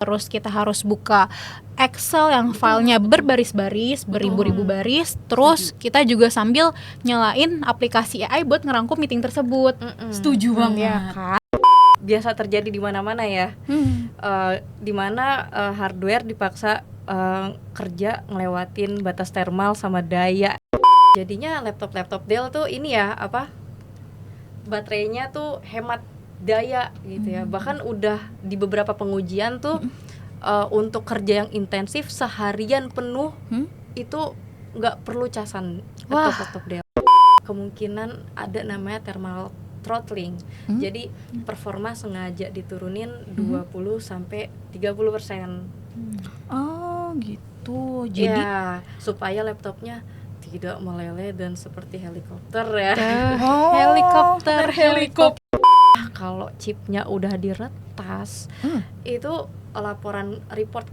Terus kita harus buka Excel yang filenya berbaris-baris, beribu-ribu baris. Terus kita juga sambil nyalain aplikasi AI buat ngerangkum meeting tersebut. Setuju banget. Ya kan? Biasa terjadi di mana-mana ya. Di mana hardware dipaksa kerja ngelewatin batas thermal sama daya. Jadinya laptop Dell tuh ini ya baterainya tuh hemat daya gitu ya. Bahkan udah di beberapa pengujian tuh untuk kerja yang intensif seharian penuh itu nggak perlu casan laptop Dell. Kemungkinan ada namanya thermal throttling. Jadi performa sengaja diturunin 20-30%. Oh gitu. Jadi ya, supaya laptopnya tidak meleleh dan seperti helikopter ya. Helikopter. Kalau chipnya udah diretas, itu laporan report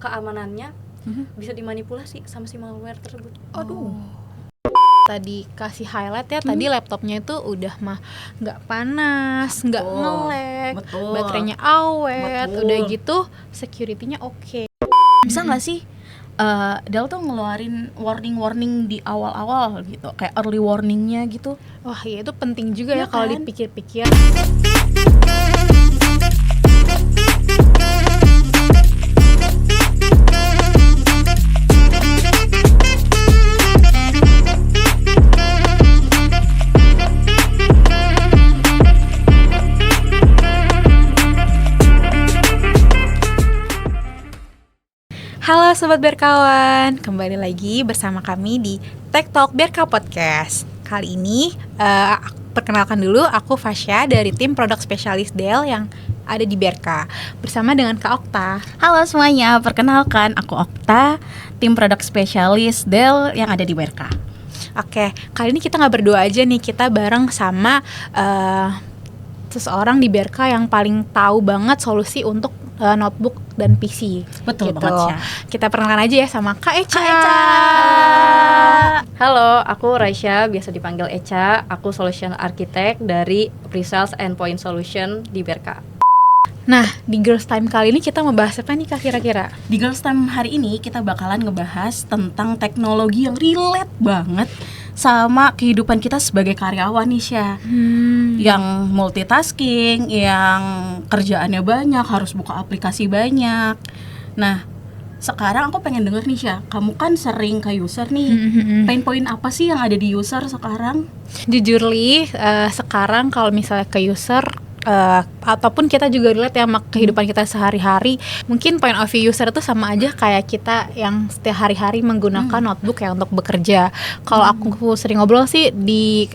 keamanannya bisa dimanipulasi sama si malware tersebut. aduh. Tadi kasih highlight ya, tadi laptopnya itu udah mah nggak panas, nggak nge-lag, Betul. baterainya awet, Betul. udah gitu security-nya oke. Bisa nggak sih Dell tuh ngeluarin warning di awal-awal gitu, kayak early warningnya gitu? Wah ya itu penting juga ya Iya kalau kan? dipikir-pikir. Halo Sobat Berkawan, kembali lagi bersama kami di Tech Talk Berka Podcast. Kali ini, perkenalkan dulu, aku Fasya dari tim Produk Spesialis Dell yang ada di Berka, bersama dengan Kak Okta. Halo semuanya, perkenalkan aku Okta, tim produk spesialis Dell yang ada di Berka. Oke, kali ini kita nggak berdua aja nih, kita bareng sama seseorang di Berka yang paling tahu banget solusi untuk notebook dan PC. Betul gitu. banget, Sya. Kita perkenalkan aja ya sama Kak Eca. Halo, aku Raisya, biasa dipanggil Eca. Aku Solution Architect dari Pre-Sales Endpoint Solution di Berka. Nah, di Girls Time kali ini kita mau bahas apa nih Kak kira-kira? Di Girls Time hari ini kita bakalan ngebahas tentang teknologi yang relate banget sama kehidupan kita sebagai karyawan nih, Sya. Yang multitasking, yang kerjaannya banyak, harus buka aplikasi banyak. Nah, sekarang aku pengen denger nih, Sya, kamu kan sering ke user nih. Pain point apa sih yang ada di user sekarang? Jujur Li, sekarang kalau misalnya ke user ataupun kita juga relate ya sama kehidupan kita sehari-hari, mungkin point of view user itu sama aja kayak kita yang setiap hari-hari menggunakan notebook ya untuk bekerja. Kalau aku sering ngobrol sih di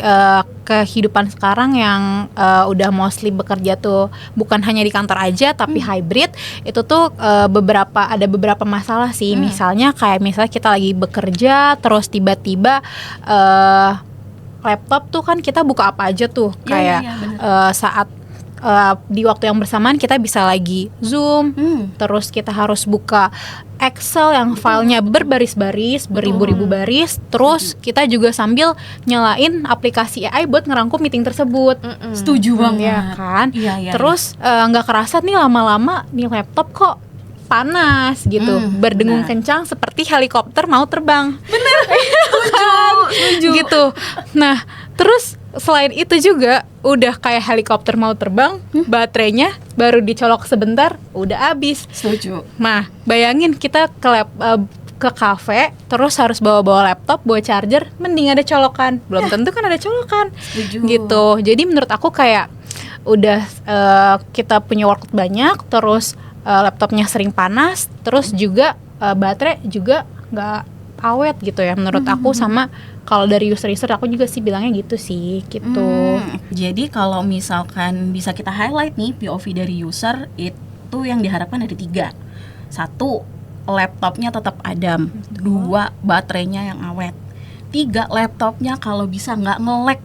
kehidupan sekarang yang udah mostly bekerja tuh bukan hanya di kantor aja tapi hybrid, itu tuh ada beberapa masalah sih. Misalnya kita lagi bekerja terus tiba-tiba laptop tuh kan kita buka apa aja tuh kayak saat di waktu yang bersamaan kita bisa lagi Zoom, terus kita harus buka Excel yang filenya berbaris-baris, beribu-ribu baris, terus kita juga sambil nyalain aplikasi AI buat ngerangkum meeting tersebut. Setuju banget. Ya kan? Iya. Terus nggak kerasa nih lama-lama nih laptop kok panas gitu, berdengung kencang seperti helikopter mau terbang. Bener. Setuju. Gitu. Nah, terus selain itu juga udah kayak helikopter mau terbang, baterainya baru dicolok sebentar udah habis. Setuju. Nah, bayangin kita ke kafe terus harus bawa laptop, bawa charger, mending ada colokan. Belum tentu kan ada colokan. Setuju. Gitu. Jadi menurut aku kayak udah kita punya workload banyak, terus laptopnya sering panas, terus juga baterai juga nggak awet gitu ya menurut aku. Sama kalau dari user aku juga sih bilangnya gitu sih gitu. Jadi kalau misalkan bisa kita highlight nih POV dari user, itu yang diharapkan ada 3. 1, laptopnya tetap adem. 2, baterainya yang awet. 3, laptopnya kalau bisa nggak nge-lag,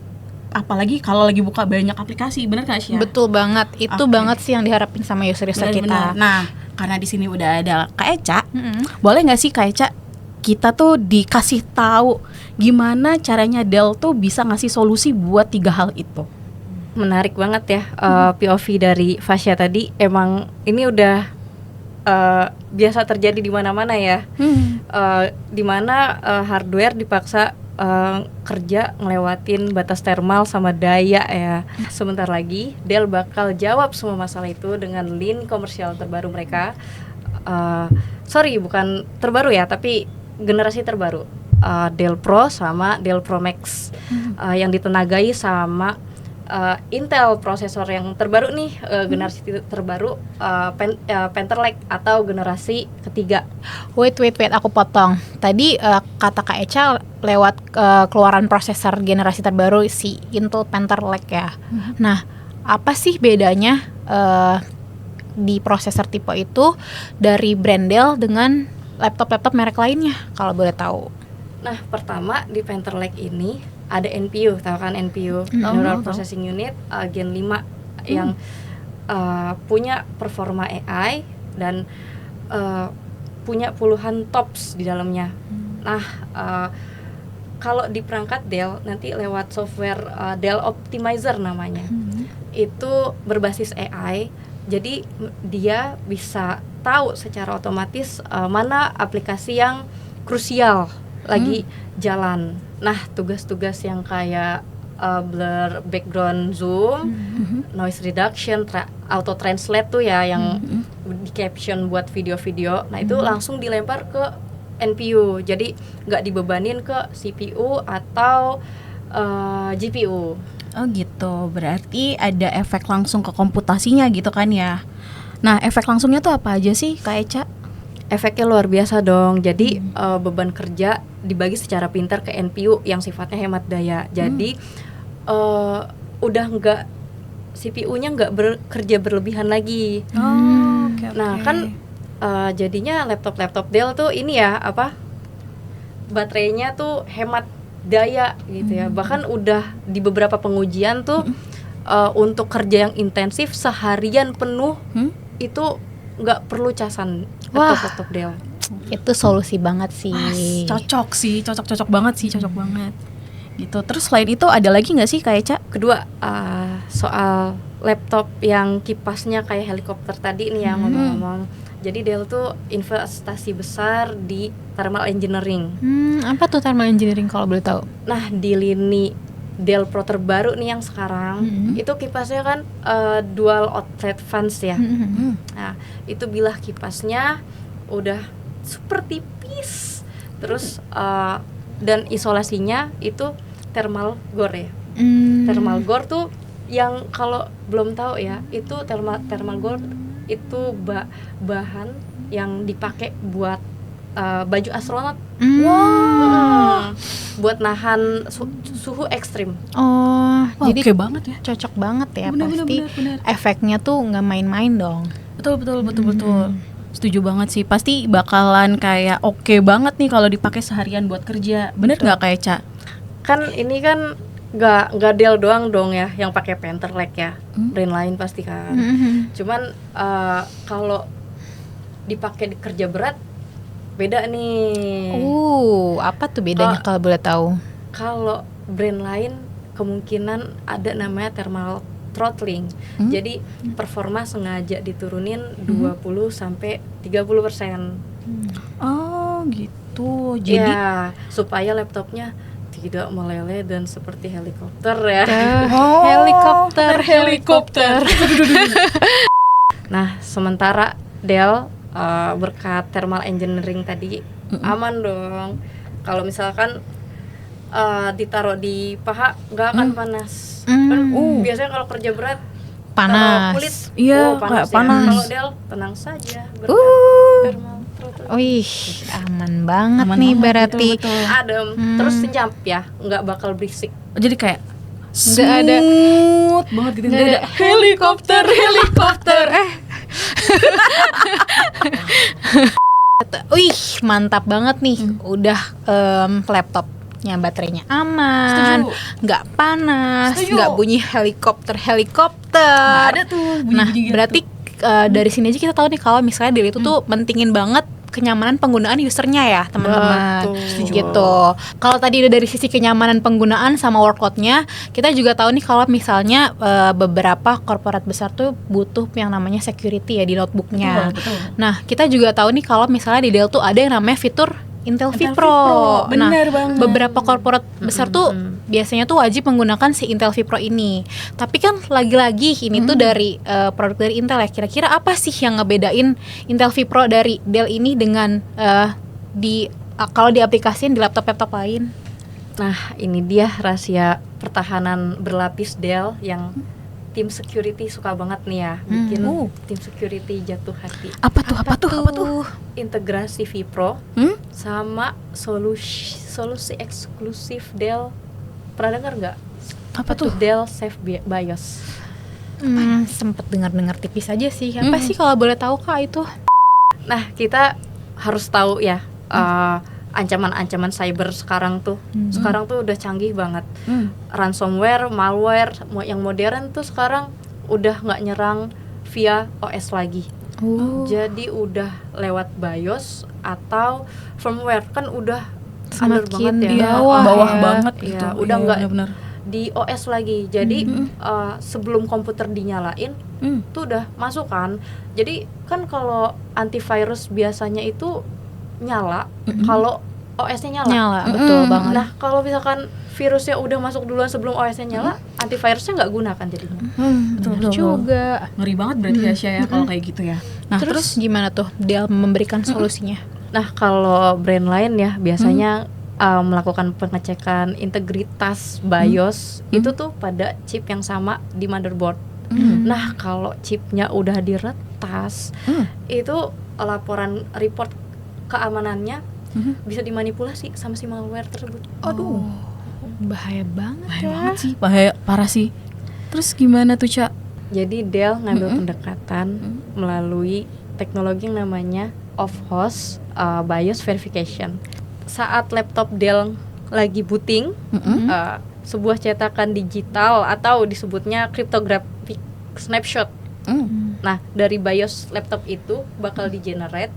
apalagi kalau lagi buka banyak aplikasi. Bener gak sih? Betul banget, itu banget sih yang diharapin sama user kita. Nah, karena di sini udah ada Kak Eca, boleh nggak sih Kak Eca kita tuh dikasih tahu gimana caranya Dell tuh bisa ngasih solusi buat 3 hal itu? Menarik banget ya POV dari Fasya tadi. Emang ini udah biasa terjadi di mana-mana ya. Di mana hardware dipaksa kerja ngelewatin batas thermal sama daya ya. Sebentar lagi Dell bakal jawab semua masalah itu dengan line komersial terbaru mereka. Sorry, bukan terbaru ya, tapi generasi terbaru, Dell Pro sama Dell Pro Max, yang ditenagai sama Intel prosesor yang terbaru nih, generasi terbaru, Panther Lake atau generasi ketiga. Wait, aku potong. Tadi kata Kak Echa lewat keluaran prosesor generasi terbaru si Intel Panther Lake ya. Nah, apa sih bedanya di prosesor tipe itu dari brand Dell dengan laptop-laptop merek lainnya kalau boleh tahu? Nah, pertama di Panther Lake ini ada NPU, tahu kan NPU, Neural Processing Unit Gen 5 yang punya performa AI dan punya puluhan TOPS di dalamnya. Nah, kalau di perangkat Dell nanti lewat software Dell Optimizer namanya, itu berbasis AI, jadi dia bisa tahu secara otomatis mana aplikasi yang krusial lagi jalan. Nah, tugas-tugas yang kayak blur background zoom, noise reduction, auto translate tuh ya yang di caption buat video-video. Nah, itu langsung dilempar ke NPU. Jadi nggak dibebanin ke CPU atau GPU. Oh gitu, berarti ada efek langsung ke komputasinya gitu kan ya. Nah, efek langsungnya tuh apa aja sih Kak Echa? Efeknya luar biasa dong. Jadi beban kerja dibagi secara pintar ke NPU yang sifatnya hemat daya. Jadi udah nggak, CPU-nya nggak bekerja berlebihan lagi. Okay. Nah kan jadinya laptop Dell tuh ini ya baterainya tuh hemat daya gitu ya. Bahkan udah di beberapa pengujian tuh untuk kerja yang intensif seharian penuh itu nggak perlu casan laptop Dell. Itu solusi banget sih. Cocok banget gitu. Terus selain itu ada lagi nggak sih Kak Echa? Kedua, soal laptop yang kipasnya kayak helikopter tadi nih ya, ngomong-ngomong. Jadi Dell tuh investasi besar di thermal engineering. Apa tuh thermal engineering kalau boleh tahu? Nah, di lini Dell Pro terbaru nih yang sekarang, itu kipasnya kan dual outlet fans ya. Nah, itu bilah kipasnya udah super tipis. Terus dan isolasinya itu thermal gore ya. Thermal gore tuh yang kalau belum tahu ya, itu thermal gore itu bahan yang dipakai buat baju astronot. Buat nahan suhu ekstrim. Jadi oke banget ya. Cocok banget ya. Bener. Efeknya tuh nggak main-main dong. Betul. Setuju banget sih. Pasti bakalan kayak oke banget nih kalau dipakai seharian buat kerja. Bener nggak Kak Echa? Kan ini kan nggak Dell doang dong ya yang pakai Panther Lake ya. Brand lain pasti kan. Cuman kalau dipakai di kerja berat beda nih. Apa tuh bedanya kalau boleh tahu? Kalau brand lain kemungkinan ada namanya thermal throttling. Jadi performa sengaja diturunin 20 sampai 30%. Oh, gitu. Jadi ya, supaya laptopnya tidak meleleh dan seperti helikopter ya. Helikopter. Nah, sementara Dell berkat thermal engineering tadi aman dong. Kalau misalkan ditaruh di paha nggak akan panas. Kan biasanya kalau kerja berat Panas. kulit Iya, panas. Kalau Dell tenang saja berkat thermal throttle. Aman banget Aman nih banget, berarti. betul. Adem, terus senyap ya, nggak bakal berisik. Jadi kayak Nggak ada smooth banget gitu. nggak ada helikopter. Mantap banget nih. Udah laptopnya baterainya aman, nggak panas, Setuju. nggak bunyi helikopter. Nggak ada tuh bunyi-bunyi Nah, gitu. berarti dari sini aja kita tahu nih kalau misalnya Dell itu tuh mentingin banget kenyamanan penggunaan usernya ya teman-teman. Betul. Gitu. Kalau tadi udah dari sisi kenyamanan penggunaan sama workload-nya, kita juga tahu nih kalau misalnya beberapa korporat besar tuh butuh yang namanya security ya di notebooknya. Betul. Nah, kita juga tahu nih kalau misalnya di Dell tuh ada yang namanya fitur Intel Intel vPro. vPro, Nah, bener banget. beberapa korporat besar tuh biasanya tuh wajib menggunakan si Intel vPro ini. Tapi kan lagi-lagi ini tuh dari produk dari Intel ya. Kira-kira apa sih yang ngebedain Intel vPro dari Dell ini dengan kalau diaplikasiin di laptop-laptop lain? Nah, ini dia rahasia pertahanan berlapis Dell yang tim security suka banget nih ya, bikin tim security jatuh hati. Apa tuh? Integrasi vPro sama solusi eksklusif Dell. Pernah dengar nggak? Apa tuh? Dell Safe BIOS. Sempet dengar-dengar tipis aja sih. Apa sih kalau boleh tahu Kak itu? Nah, kita harus tahu ya, ancaman-ancaman cyber sekarang tuh udah canggih banget. Ransomware, malware yang modern tuh sekarang udah nggak nyerang via OS lagi. Jadi udah lewat BIOS atau firmware, kan udah under Semakin banget di ya. bawah ya. banget Iya, gitu. udah nggak benar. di OS lagi. Jadi sebelum komputer dinyalain tuh udah masuk kan. Jadi kan kalau antivirus biasanya itu nyala kalau OS-nya nyala. Betul banget. Nah, kalau misalkan virusnya udah masuk duluan sebelum OS-nya nyala, antivirusnya nggak guna kan jadinya. Betul juga. Ngeri banget berarti ya Sya ya kalau kayak gitu ya. Nah, Terus gimana tuh dia memberikan solusinya? Nah, kalau brand lain ya biasanya melakukan pengecekan integritas BIOS itu tuh pada chip yang sama di motherboard. Nah, kalau chipnya udah diretas, itu laporan report keamanannya bisa dimanipulasi sama si malware tersebut. aduh, Bahaya banget bahaya ya. banget sih, parah sih. Terus gimana tuh, Ca? Jadi Dell ngambil pendekatan melalui teknologi yang namanya off-host BIOS verification. Saat laptop Dell lagi booting, sebuah cetakan digital atau disebutnya cryptographic snapshot. Nah, dari BIOS laptop itu bakal di-generate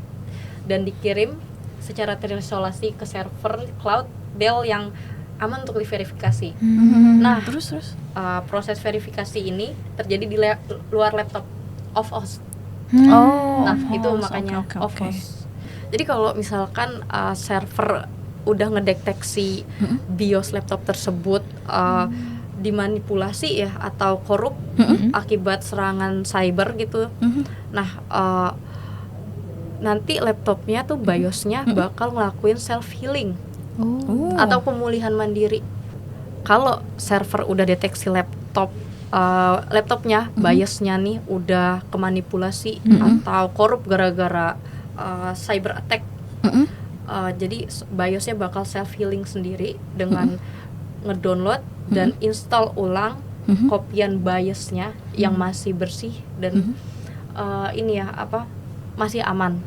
dan dikirim secara terisolasi ke server cloud Dell yang aman untuk diverifikasi. Nah, terus proses verifikasi ini terjadi di luar laptop off-host. Nah, itu makanya oke. off-host. Jadi kalau misalkan server udah ngedeteksi BIOS laptop tersebut dimanipulasi ya atau korup akibat serangan cyber gitu. Nah, nanti laptopnya tuh BIOS-nya bakal ngelakuin self healing atau pemulihan mandiri. Kalau server udah deteksi laptopnya BIOS-nya nih udah kemanipulasi atau korup gara-gara cyber attack, jadi BIOS-nya bakal self healing sendiri dengan ngedownload dan install ulang kopian BIOS-nya yang masih bersih dan ini ya masih aman.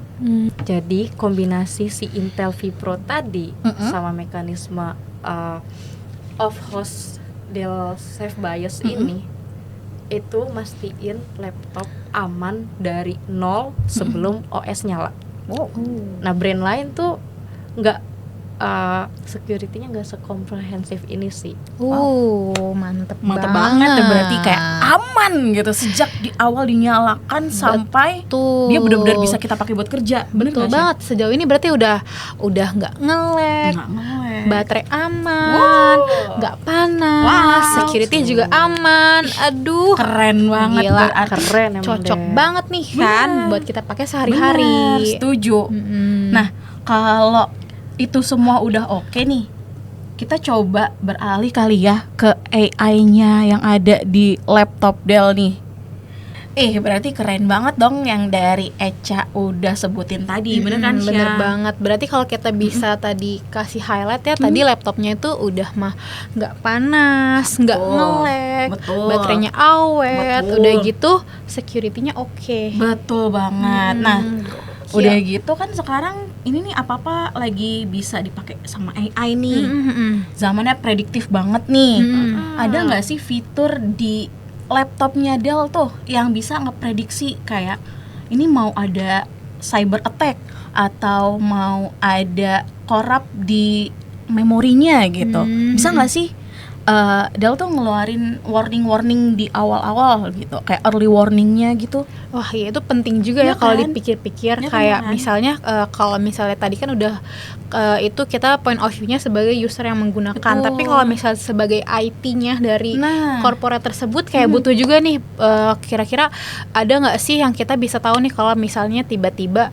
Jadi kombinasi si Intel vPro tadi sama mekanisme off-host Dell Safe BIOS ini itu mastiin laptop aman dari nol sebelum OS nyala. Nah, brand lain tuh nggak security-nya nggak sekomprehensif ini sih. Mantep banget ya, berarti kayak aman gitu sejak di awal dinyalakan sampai dia benar-benar bisa kita pakai buat kerja. Betul banget. Sejauh ini berarti udah nggak nge-lag, baterai aman, nggak panas, security juga aman. Aduh, keren banget. Gila, keren emang cocok deh. banget nih kan buat kita pakai sehari-hari. Bener, setuju. Nah, kalau itu semua udah oke nih, kita coba beralih kali ya ke AI-nya yang ada di laptop Dell nih. Berarti keren banget dong yang dari Echa udah sebutin tadi, bener kan Sya? Bener banget. Berarti kalau kita bisa tadi kasih highlight ya, tadi laptopnya itu udah mah nggak panas, nggak nge-lag, baterainya awet, udah gitu security-nya oke. Betul banget. Nah, udah gitu kan sekarang ini nih apa-apa lagi bisa dipakai sama AI nih. Zamannya prediktif banget nih. Ada nggak sih fitur di laptopnya Dell tuh yang bisa ngeprediksi kayak ini mau ada cyber attack atau mau ada korup di memorinya gitu. Bisa nggak sih Dell tuh ngeluarin warning di awal-awal gitu, kayak early warningnya gitu? Wah, iya itu penting juga ya, Iya kalau kan? dipikir-pikir. Iya Kayak kan? misalnya kalau misalnya tadi kan udah itu kita point of view-nya sebagai user yang menggunakan. Betul. Tapi kalau misalnya sebagai IT-nya dari Nah. corporate tersebut kayak butuh juga nih kira-kira ada nggak sih yang kita bisa tahu nih kalau misalnya tiba-tiba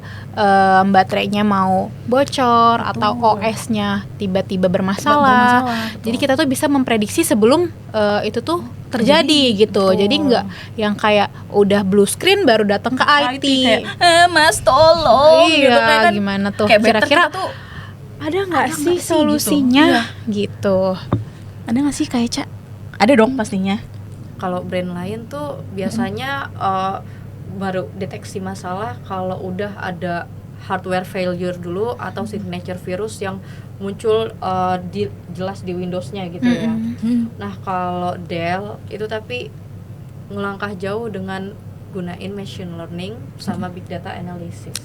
baterainya mau bocor atau OS-nya tiba-tiba bermasalah. Bermasalah, Jadi kita tuh bisa memprediksi sebelum itu tuh terjadi gitu. betul. Jadi nggak yang kayak udah blue screen baru datang ke IT. kayak Mas tolong Iya, gitu kayak kan, gimana tuh? kayak better Kira-kira kita tuh ada nggak ada sih nggak sih solusinya gitu? gitu? ada nggak sih kayak Ca? Ada dong pastinya. Kalau brand lain tuh biasanya baru deteksi masalah kalau udah ada hardware failure dulu atau signature virus yang muncul jelas di Windows-nya gitu ya. Nah kalau Dell itu tapi ngelangkah jauh dengan gunain machine learning sama big data analysis.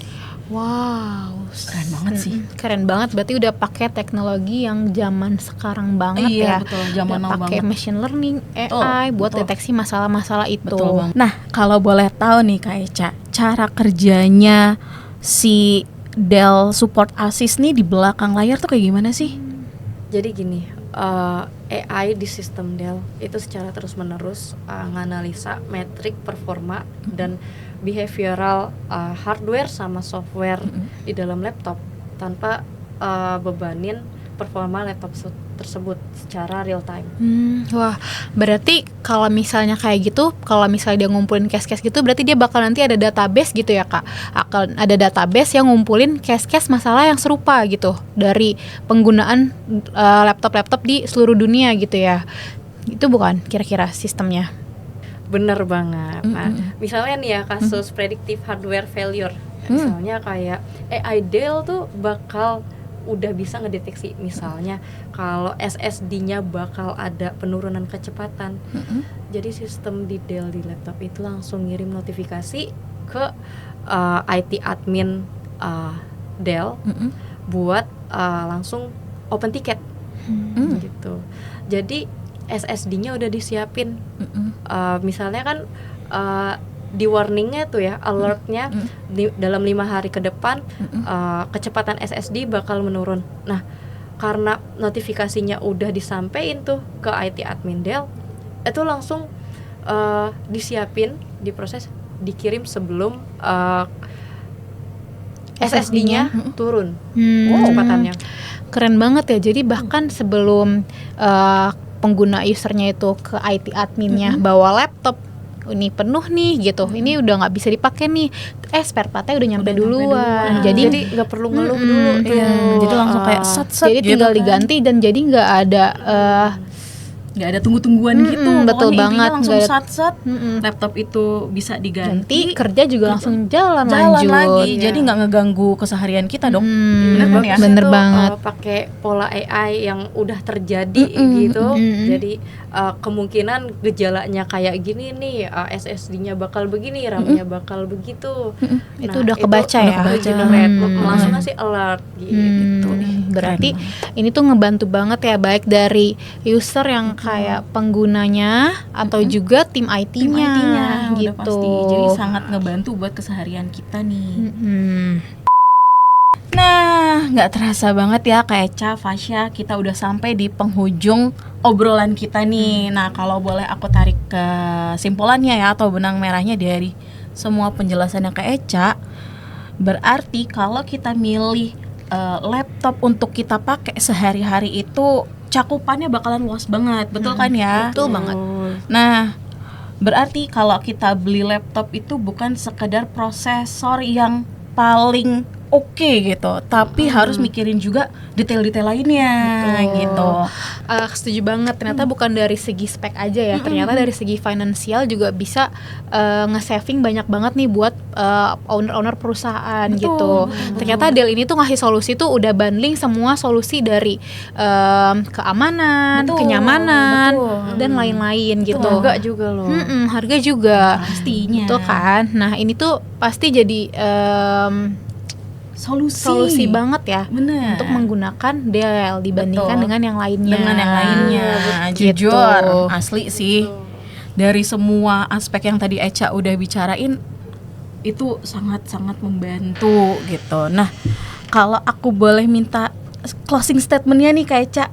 Wow, Keren banget sih. Keren banget. Berarti udah pakai teknologi yang zaman sekarang banget Iya, ya. betul, zaman Udah now pakai banget. machine learning, AI buat betul. deteksi masalah-masalah itu. Betul banget. Nah, kalau boleh tahu nih Kak Eca, cara kerjanya si Dell Support Assist nih di belakang layar tuh kayak gimana sih? Jadi gini, AI di sistem Dell itu secara terus-menerus nganalisa metrik performa dan behavioral hardware sama software di dalam laptop tanpa bebanin performa laptop tersebut secara real time. Wah, berarti kalau misalnya kayak gitu, kalau misalnya dia ngumpulin case-case gitu, berarti dia bakal nanti ada database gitu ya Kak? Akan ada database yang ngumpulin case-case masalah yang serupa gitu dari penggunaan laptop-laptop di seluruh dunia gitu ya. Itu bukan kira-kira sistemnya? Bener banget. Nah, misalnya nih ya kasus predictive hardware failure. Misalnya kayak AI Dell tuh bakal udah bisa ngedeteksi misalnya kalau SSD-nya bakal ada penurunan kecepatan. Jadi sistem di Dell di laptop itu langsung ngirim notifikasi ke IT admin Dell buat langsung open ticket gitu. Jadi SSD-nya udah disiapin. Misalnya kan di warningnya tuh ya, alertnya dalam 5 hari ke depan kecepatan SSD bakal menurun. Nah, karena notifikasinya udah disampein tuh ke IT admin Dell, itu langsung disiapin, diproses, dikirim sebelum SSD-nya turun kecepatannya. Keren banget ya. Jadi bahkan sebelum pengguna usernya itu ke IT adminnya bawa laptop, ini penuh nih gitu, ini udah nggak bisa dipakai nih, spare partnya udah nyampe duluan. Jadi nggak perlu ngeluh dulu tuh. Iya, jadi langsung kayak set jadi tinggal gitu kan. diganti dan jadi nggak ada nggak ada tunggu-tungguan gitu. betul Pokoknya intinya banget, langsung nggak ada- sat-sat laptop itu bisa diganti, kerja juga langsung jalan jalan lanjut. lagi. Iya. Jadi nggak ngeganggu keseharian kita dong. Bener kan ya? Bener Tuh, banget. pakai pola AI yang udah terjadi gitu. Jadi kemungkinan gejalanya kayak gini nih, SSD-nya bakal begini, RAM-nya bakal begitu. Itu udah kebaca ya? Udah kebaca. Generate, langsung ngasih alert gitu. Berarti ini tuh ngebantu banget ya, baik dari user yang kayak penggunanya atau juga tim IT-nya, IT-nya gitu. udah pasti. Jadi sangat ngebantu buat keseharian kita nih. Nah, nggak terasa banget ya Kak Eca, Fasya, kita udah sampai di penghujung obrolan kita nih. Nah, kalau boleh aku tarik kesimpulannya ya, atau benang merahnya dari semua penjelasannya Kak Eca, berarti kalau kita milih laptop untuk kita pakai sehari-hari itu cakupannya bakalan luas banget, betul kan ya? Betul banget. Nah, berarti kalau kita beli laptop itu bukan sekedar prosesor yang paling oke gitu, tapi harus mikirin juga detail-detail lainnya. Betul. Gitu. Setuju banget, ternyata bukan dari segi spek aja ya, ternyata dari segi finansial juga bisa nge-saving banyak banget nih buat owner-owner perusahaan. Betul. Gitu. Ternyata Dell ini tuh ngasih solusi tuh udah bundling semua solusi dari keamanan, Betul, kenyamanan, betul. dan lain-lain gitu. Harga juga loh. Harga juga. Pastinya. Betul kan? Nah ini tuh pasti jadi solusi banget ya. Bener. Untuk menggunakan Dell dibandingkan Betul. dengan yang lainnya. Dengan yang lainnya. Gitu. Jujur, asli sih. Dari semua aspek yang tadi Echa udah bicarain, itu sangat-sangat membantu gitu. Nah, kalau aku boleh minta closing statementnya nih Kak Echa,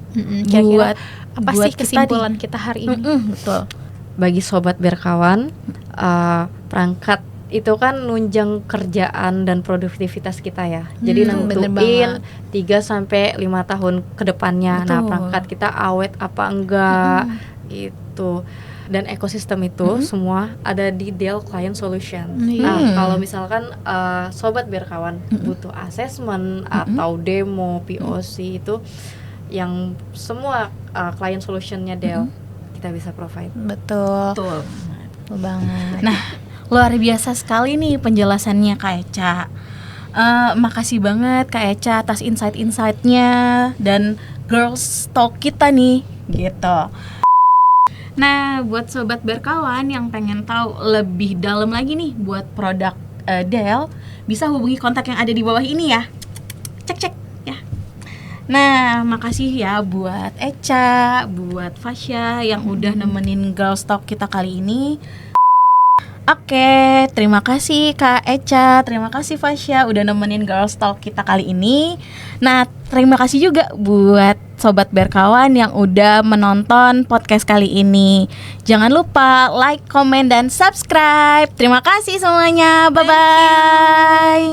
Kira-kira apa buat sih kesimpulan kita hari ini? betul. Bagi sobat berkawan, perangkat itu kan nunjang kerjaan dan produktivitas kita ya. Jadi Bener nentuin banget. 3-5 tahun ke depannya. Nah, Betul. perangkat kita awet apa enggak gitu. Dan ekosistem itu semua ada di Dell Client Solution. Nah, kalau misalkan sobat berkawan butuh assessment atau demo POC itu yang semua client solutionnya Dell kita bisa provide. Betul. Betul. Betul banget. Nah, luar biasa sekali nih penjelasannya Kak Echa. Makasih banget Kak Echa atas insight-insightnya dan Girls Talk kita nih gitu. Nah, buat sobat berkawan yang pengen tahu lebih dalam lagi nih buat produk Dell, bisa hubungi kontak yang ada di bawah ini ya. Cek ya. Nah, makasih ya buat Echa, buat Fasya yang udah nemenin Girls Talk kita kali ini. Oke, terima kasih Kak Echa, terima kasih Fasya udah nemenin Girls Talk kita kali ini. Nah, terima kasih juga buat sobat berkawan yang udah menonton podcast kali ini. Jangan lupa like, comment, dan subscribe. Terima kasih semuanya, bye-bye.